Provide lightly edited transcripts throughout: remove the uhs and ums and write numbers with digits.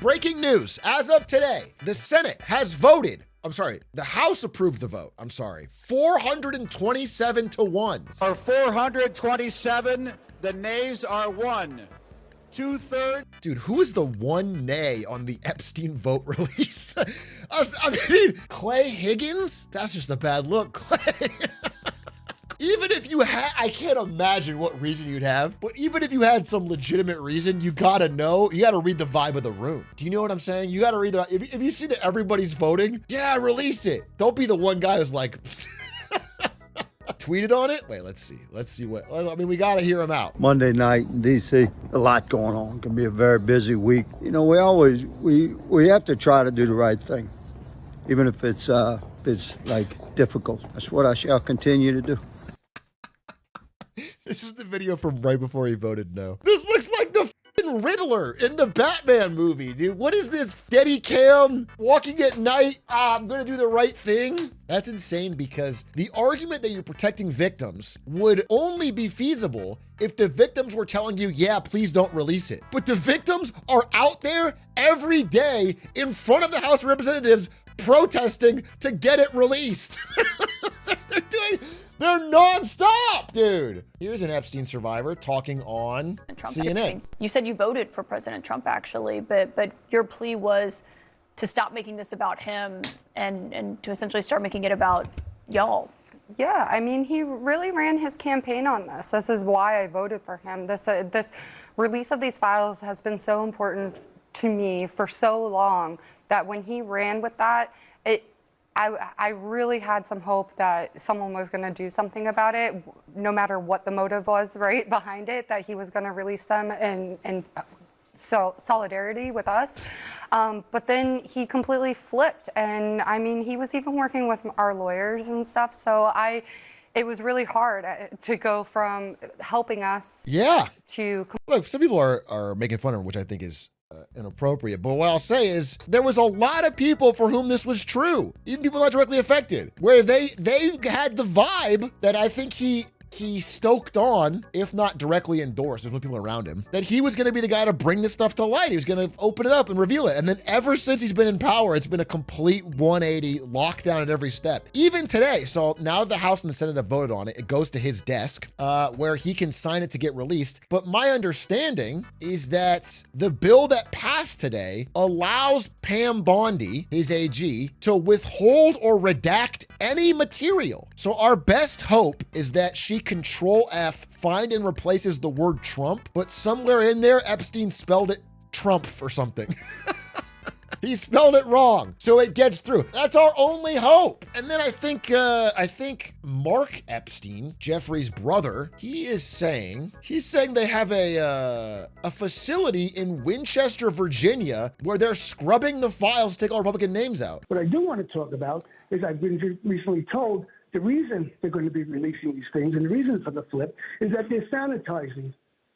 breaking news. As of today, the Senate has voted. The House approved the vote. 427 to 1. Are 427. The nays are 1. 2/3. Dude, who is the one nay on the Epstein vote release? Clay Higgins? That's just a bad look, Clay. Even if you had, I can't imagine what reason you'd have, but even if you had some legitimate reason, you gotta read the vibe of the room. Do you know what I'm saying? You gotta read if you see that everybody's voting, yeah, release it. Don't be the one guy who's like, tweeted on it? Wait, let's see what, we gotta hear him out. Monday night in D.C., a lot going on. It can be a very busy week. You know, we have to try to do the right thing, even if it's like difficult. That's what I shall continue to do. This is the video from right before he voted no. This looks like the f***ing Riddler in the Batman movie, dude. What is this? Steady cam, walking at night. I'm gonna do the right thing. That's insane, because the argument that you're protecting victims would only be feasible if the victims were telling you, yeah, please don't release it. But the victims are out there every day in front of the House of Representatives protesting to get it released. They're nonstop, dude. Here's an Epstein survivor talking on CNN. You said you voted for President Trump, actually, but your plea was to stop making this about him and to essentially start making it about y'all. Yeah, I mean, he really ran his campaign on this. This is why I voted for him. This release of these files has been so important to me for so long that when he ran with that, I really had some hope that someone was going to do something about it, no matter what the motive was, right, behind it, that he was going to release them and so solidarity with us. But then he completely flipped. And I mean, he was even working with our lawyers and stuff. So it was really hard to go from helping us to... Look, some people are making fun of him, which I think is inappropriate. But what I'll say is there was a lot of people for whom this was true, even people not directly affected, where they had the vibe that I think he stoked on, if not directly endorsed, there's no people around him, that he was going to be the guy to bring this stuff to light. He was going to open it up and reveal it. And then ever since he's been in power, it's been a complete 180 lockdown at every step. Even today, so now the House and the Senate have voted on it, it goes to his desk where he can sign it to get released. But my understanding is that the bill that passed today allows Pam Bondi, his AG, to withhold or redact any material. So our best hope is that she Control F, find and replaces the word Trump, but somewhere in there, Epstein spelled it Trump or something. He spelled it wrong, so it gets through. That's our only hope. And then I think Mark Epstein, Jeffrey's brother, he's saying they have a facility in Winchester, Virginia, where they're scrubbing the files to take all Republican names out. What I do want to talk about is I've been recently told the reason they're going to be releasing these things and the reason for the flip is that they're sanitizing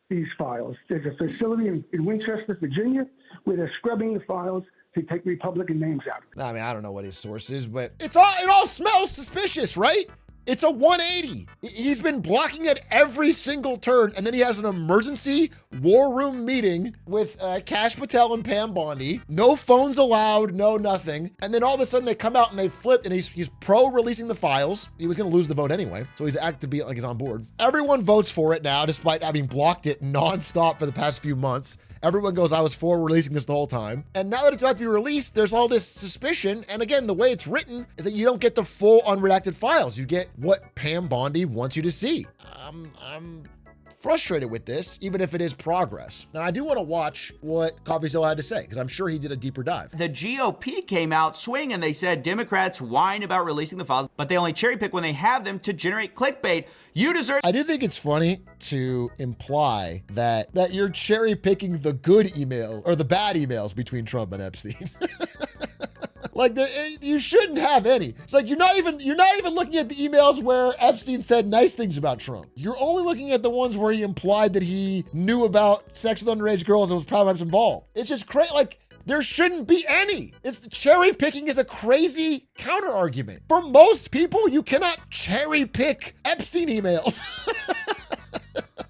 these files. There's a facility in Winchester, Virginia, where they're scrubbing the files to take Republican names out. I mean, I don't know what his source is, but it all smells suspicious, right? It's a 180. He's been blocking at every single turn, and then he has an emergency war room meeting with Kash Patel and Pam Bondi. No phones allowed, no nothing. And then all of a sudden they come out and they flipped, and he's pro-releasing the files. He was gonna lose the vote anyway, so he's acting to be like he's on board. Everyone votes for it now, despite having blocked it nonstop for the past few months. Everyone goes, I was for releasing this the whole time. And now that it's about to be released, there's all this suspicion. And again, the way it's written is that you don't get the full unredacted files. You get what Pam Bondi wants you to see. I'm frustrated with this, even if it is progress. Now, I do want to watch what CoffeeZilla had to say, because I'm sure he did a deeper dive. The GOP came out swinging and they said Democrats whine about releasing the files, but they only cherry pick when they have them to generate clickbait. You deserve... I do think it's funny to imply that you're cherry picking the good email or the bad emails between Trump and Epstein. Like, you shouldn't have any. It's like you're not even looking at the emails where Epstein said nice things about Trump. You're only looking at the ones where he implied that he knew about sex with underage girls and was probably involved. It's just crazy. Like, there shouldn't be any. It's cherry picking is a crazy counter argument. For most people, you cannot cherry pick Epstein emails.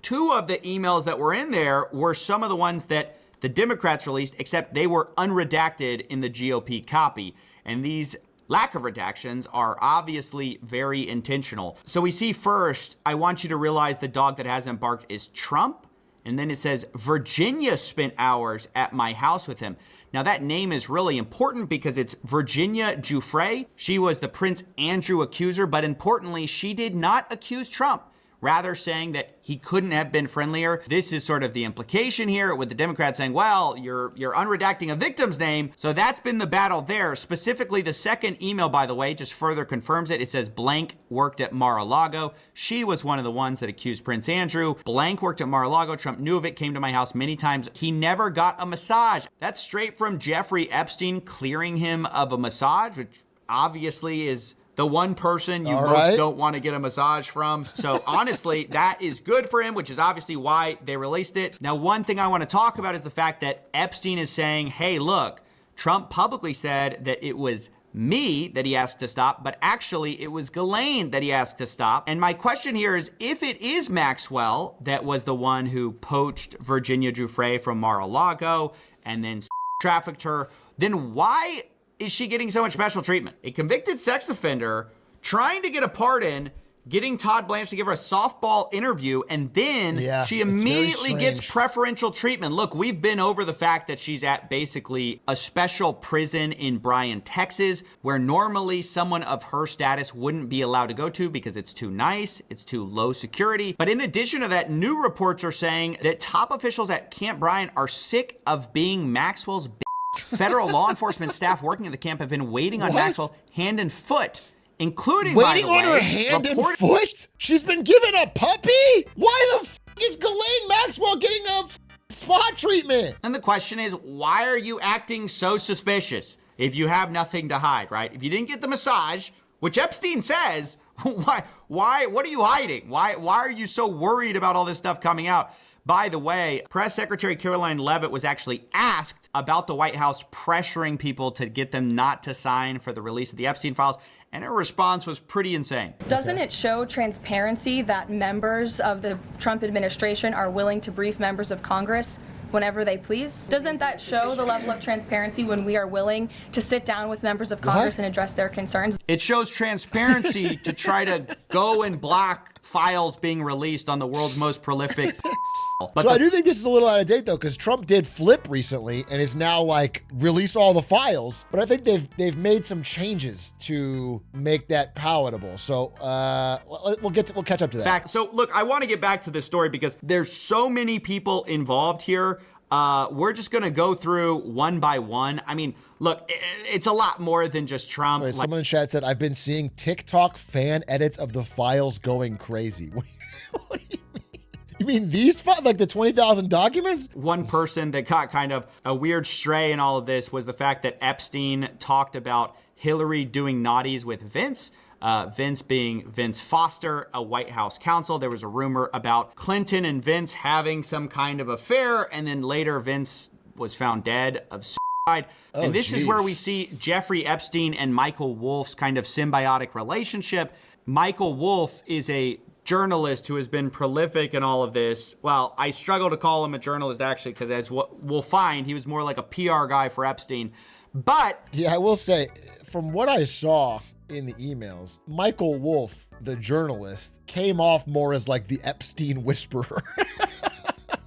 Two of the emails that were in there were some of the ones that the Democrats released, except they were unredacted in the GOP copy. And these lack of redactions are obviously very intentional. So we see first, I want you to realize the dog that hasn't barked is Trump. And then it says, Virginia spent hours at my house with him. Now that name is really important because it's Virginia Giuffre. She was the Prince Andrew accuser, but importantly, she did not accuse Trump, rather saying that he couldn't have been friendlier. This is sort of the implication here with the Democrats saying, well, you're unredacting a victim's name. So that's been the battle there. Specifically, the second email, by the way, just further confirms it. It says blank worked at Mar-a-Lago. She was one of the ones that accused Prince Andrew. Blank worked at Mar-a-Lago. Trump knew of it, came to my house many times. He never got a massage. That's straight from Jeffrey Epstein clearing him of a massage, which obviously is the one person you most don't want to get a massage from. So honestly, that is good for him, which is obviously why they released it. Now, one thing I want to talk about is the fact that Epstein is saying, hey, look, Trump publicly said that it was me that he asked to stop, but actually it was Ghislaine that he asked to stop. And my question here is, if it is Maxwell that was the one who poached Virginia Giuffre from Mar-a-Lago and then trafficked her, then why is she getting so much special treatment? A convicted sex offender trying to get a pardon, getting Todd Blanche to give her a softball interview, and then she immediately gets preferential treatment. Look, we've been over the fact that she's at basically a special prison in Bryan, Texas, where normally someone of her status wouldn't be allowed to go to because it's too nice, it's too low security. But in addition to that, new reports are saying that top officials at Camp Bryan are sick of being Maxwell's Federal law enforcement staff working at the camp have been waiting on Maxwell hand and foot, including, waiting by the on way, her hand and foot? She's been given a puppy? Why the is Ghislaine Maxwell getting a spot treatment? And the question is, why are you acting so suspicious if you have nothing to hide, right? If you didn't get the massage, which Epstein says, what are you hiding? Why are you so worried about all this stuff coming out? By the way, Press Secretary Caroline Leavitt was actually asked about the White House pressuring people to get them not to sign for the release of the Epstein files, and her response was pretty insane. Doesn't it show transparency that members of the Trump administration are willing to brief members of Congress whenever they please? Doesn't that show the level of transparency when we are willing to sit down with members of Congress and address their concerns? It shows transparency to try to go and block files being released on the world's most prolific. But I do think this is a little out of date though, because Trump did flip recently and is now like release all the files. But I think they've made some changes to make that palatable. So we'll catch up to that. So look, I want to get back to this story because there's so many people involved here. We're just gonna go through one by one. I mean, look, it's a lot more than just Trump. Wait, someone in the chat said, I've been seeing TikTok fan edits of the files going crazy. What do you mean? You mean these files, like the 20,000 documents? One person that got kind of a weird stray in all of this was the fact that Epstein talked about Hillary doing naughties with Vince. Vince being Vince Foster, a White House counsel. There was a rumor about Clinton and Vince having some kind of affair, and then later Vince was found dead of suicide. And this is where we see Jeffrey Epstein and Michael Wolff's kind of symbiotic relationship. Michael Wolff is a journalist who has been prolific in all of this. Well, I struggle to call him a journalist actually, because as what we'll find, he was more like a PR guy for Epstein. But yeah, I will say, from what I saw in the emails, Michael Wolff, the journalist, came off more as like the Epstein whisperer.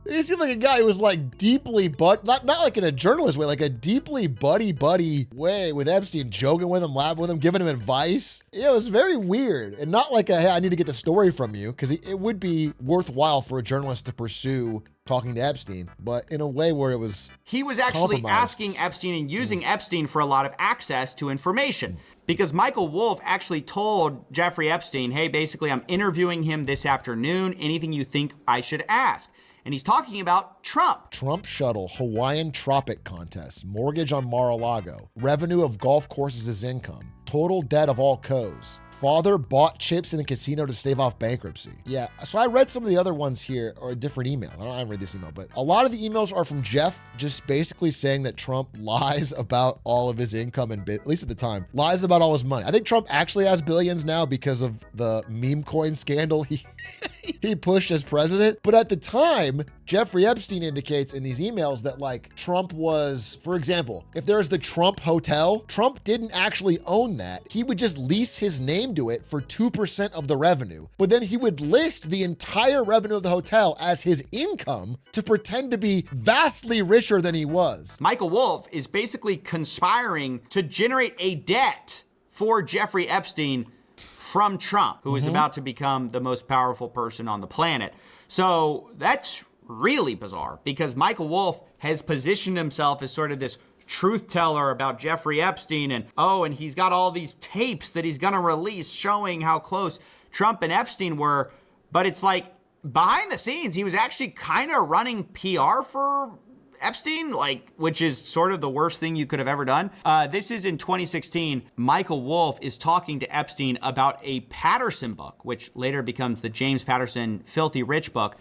He seemed like a guy who was like deeply, but not like in a journalist way, like a deeply buddy way with Epstein, joking with him, laughing with him, giving him advice. It was very weird, and not like a, hey, I need to get the story from you, because it would be worthwhile for a journalist to pursue talking to Epstein, but in a way where it was he was actually asking Epstein and using Epstein for a lot of access to information, because Michael Wolff actually told Jeffrey Epstein, hey, basically I'm interviewing him this afternoon, anything you think I should ask. And he's talking about Trump. Trump shuttle, Hawaiian tropic contest, mortgage on Mar-a-Lago, revenue of golf courses as income, total debt of all co's, father bought chips in a casino to stave off bankruptcy. Yeah, so I read some of the other ones here, or a different email. I haven't read this email, but a lot of the emails are from Jeff, just basically saying that Trump lies about all of his income and, at least at the time, lies about all his money. I think Trump actually has billions now because of the meme coin scandal he pushed as president. But at the time, Jeffrey Epstein indicates in these emails that, like, Trump was, for example, if there's the Trump Hotel, Trump didn't actually own that. He would just lease his name to it for 2% of the revenue. But then he would list the entire revenue of the hotel as his income to pretend to be vastly richer than he was. Michael Wolff is basically conspiring to generate a debt for Jeffrey Epstein from Trump, who is about to become the most powerful person on the planet. So that's really bizarre, because Michael Wolff has positioned himself as sort of this truth teller about Jeffrey Epstein, and he's got all these tapes that he's gonna release showing how close Trump and Epstein were. But it's like, behind the scenes, he was actually kind of running PR for Epstein, which is sort of the worst thing you could have ever done. This is in 2016. Michael Wolff is talking to Epstein about a Patterson book, which later becomes the James Patterson Filthy Rich book.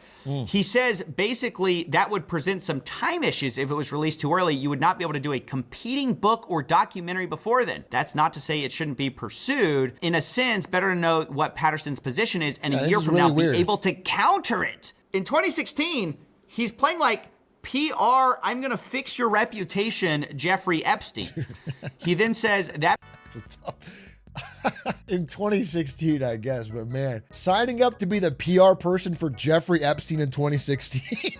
He says basically that would present some time issues if it was released too early. You would not be able to do a competing book or documentary before then. That's not to say it shouldn't be pursued. In a sense, better to know what Patterson's position is, and a year from now be able to counter it. In 2016, he's playing like PR, I'm going to fix your reputation, Jeffrey Epstein. He then says that... In 2016, I guess, but man, signing up to be the PR person for Jeffrey Epstein in 2016.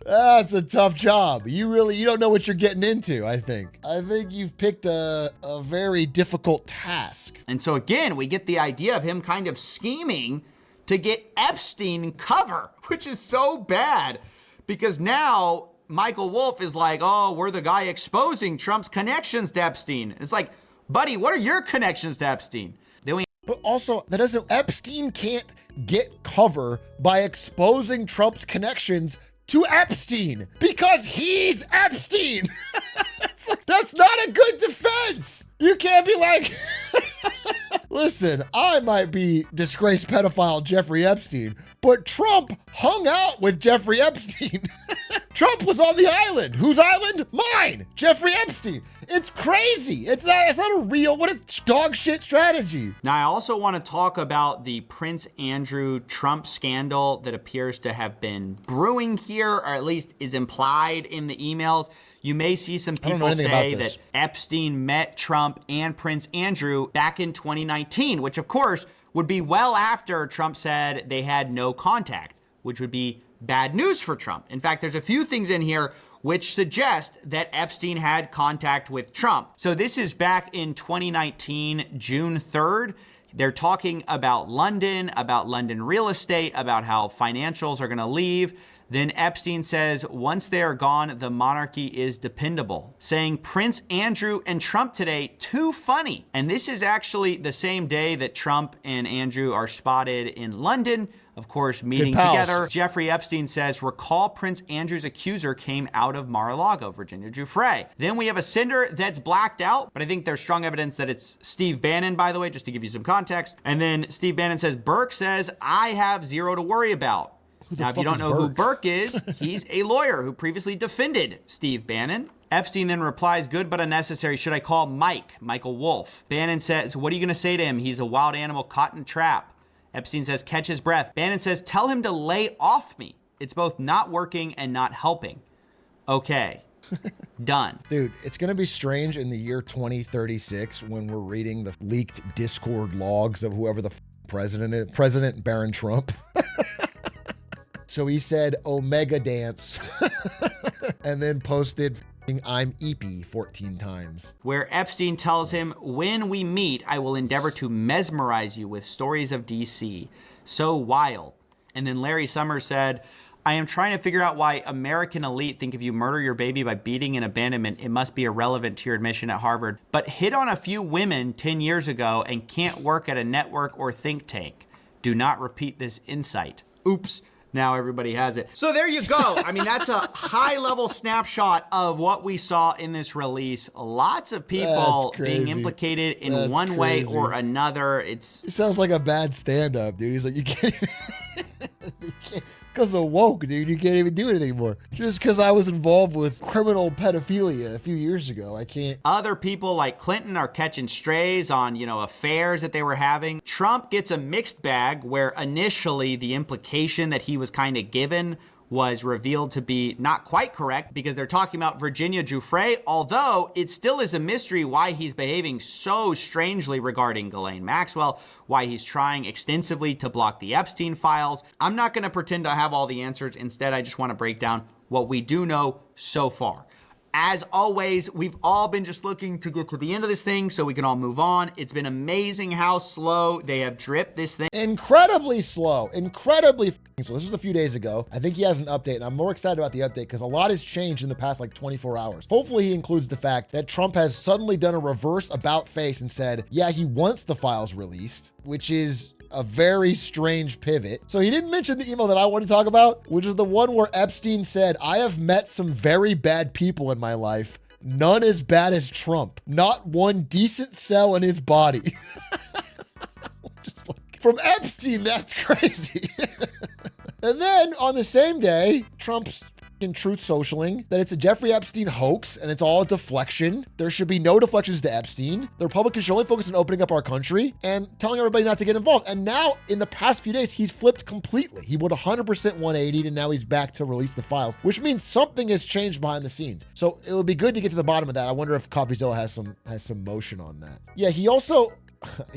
That's a tough job. You don't know what you're getting into, I think. I think you've picked a very difficult task. And so again, we get the idea of him kind of scheming to get Epstein cover, which is so bad. Because now Michael Wolff is like, oh, we're the guy exposing Trump's connections to Epstein. It's like, buddy, what are your connections to Epstein? But also, Epstein can't get cover by exposing Trump's connections to Epstein because he's Epstein. That's not a good defense. You can't be like, listen, I might be disgraced pedophile Jeffrey Epstein, but Trump hung out with Jeffrey Epstein. Trump was on the island. Whose island? Mine, Jeffrey Epstein. It's crazy. It's not a real, what is dog shit strategy? Now, I also want to talk about the Prince Andrew Trump scandal that appears to have been brewing here, or at least is implied in the emails. You may see some people say that Epstein met Trump and Prince Andrew back in 2019, which of course would be well after Trump said they had no contact, which would be bad news for Trump. In fact, there's a few things in here which suggest that Epstein had contact with Trump. So this is back in 2019, June 3rd. They're talking about London real estate, about how financials are going to leave. Then Epstein says, once they are gone, the monarchy is dependable, saying Prince Andrew and Trump today, too funny. And this is actually the same day that Trump and Andrew are spotted in London, of course, meeting together. Jeffrey Epstein says, recall Prince Andrew's accuser came out of Mar-a-Lago, Virginia Giuffre. Then we have a sender that's blacked out, but I think there's strong evidence that it's Steve Bannon, by the way, just to give you some context. And then Steve Bannon says, Burke says, I have zero to worry about. Now, if you don't know who Burke is, he's a lawyer who previously defended Steve Bannon. Epstein then replies, good but unnecessary. Should I call Michael Wolff? Bannon says, what are you going to say to him? He's a wild animal caught in a trap. Epstein says, catch his breath. Bannon says, tell him to lay off me. It's both not working and not helping. Okay. Done. Dude, it's going to be strange in the year 2036 when we're reading the leaked Discord logs of whoever the president is. President Barron Trump. So he said Omega Dance and then posted I'm Eepy 14 times. Where Epstein tells him, when we meet, I will endeavor to mesmerize you with stories of DC. So wild. And then Larry Summers said, I am trying to figure out why American elite think if you murder your baby by beating and abandonment, it must be irrelevant to your admission at Harvard, but hit on a few women 10 years ago and can't work at a network or think tank. Do not repeat this insight. Oops. Now everybody has it. So there you go. I mean, that's a high-level snapshot of what we saw in this release. Lots of people being implicated in one way or another. He sounds like a bad stand-up, dude. He's like, you can't even... Because of woke, dude, you can't even do it anymore. Just because I was involved with criminal pedophilia a few years ago, I can't. Other people like Clinton are catching strays on, affairs that they were having. Trump gets a mixed bag where initially the implication that he was kind of given was revealed to be not quite correct because they're talking about Virginia Giuffre, although it still is a mystery why he's behaving so strangely regarding Ghislaine Maxwell, why he's trying extensively to block the Epstein files. I'm not going to pretend I have all the answers. Instead, I just want to break down what we do know so far. As always, we've all been just looking to get to the end of this thing so we can all move on. It's been amazing how slow they have dripped this thing. Incredibly slow. Incredibly slow. This was a few days ago. I think he has an update, and I'm more excited about the update because a lot has changed in the past 24 hours. Hopefully he includes the fact that Trump has suddenly done a reverse about face and said, yeah, he wants the files released, which is a very strange pivot. So he didn't mention the email that I want to talk about, which is the one where Epstein said, I have met some very bad people in my life. None as bad as Trump. Not one decent cell in his body. Just from Epstein, that's crazy. And then on the same day, Trump's in Truth Socialing that it's a Jeffrey Epstein hoax and it's all a deflection. There should be no deflections to Epstein. The Republicans should only focus on opening up our country and telling everybody not to get involved. And now in the past few days, he's flipped completely. He went 100% 180 and now he's back to release the files, which means something has changed behind the scenes. So it would be good to get to the bottom of that. I wonder if CoffeeZilla has some motion on that. Yeah, he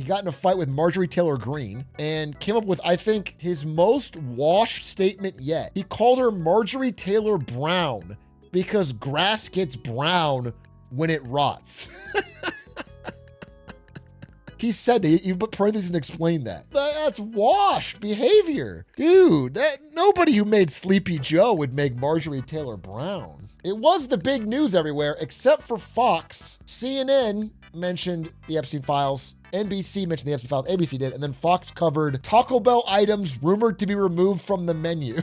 got in a fight with Marjorie Taylor Greene and came up with, I think, his most washed statement yet. He called her Marjorie Taylor Brown because grass gets brown when it rots. He said that. You put parentheses and explain that. That's washed behavior. Dude, nobody who made Sleepy Joe would make Marjorie Taylor Brown. It was the big news everywhere except for Fox. CNN mentioned the Epstein files. NBC mentioned the Epstein files, ABC did, and then Fox covered Taco Bell items rumored to be removed from the menu.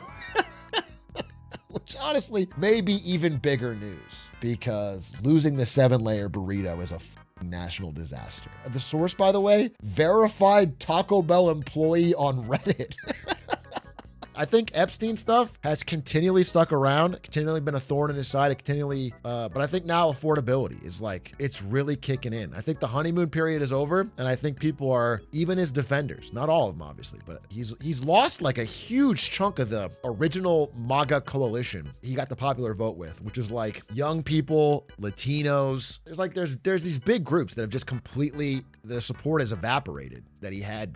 Which honestly may be even bigger news because losing the 7-layer burrito is a national disaster. The source, by the way, verified Taco Bell employee on Reddit. I think Epstein stuff has continually stuck around, continually been a thorn in his side, but I think now affordability is it's really kicking in. I think the honeymoon period is over, and I think people are, even his defenders, not all of them obviously, but he's lost a huge chunk of the original MAGA coalition he got the popular vote with, which is young people, Latinos. There's these big groups that have just completely, the support has evaporated that he had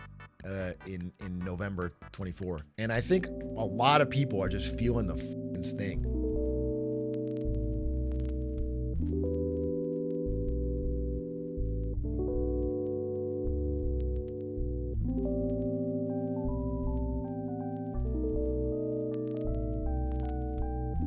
in November 24. And I think a lot of people are just feeling the sting.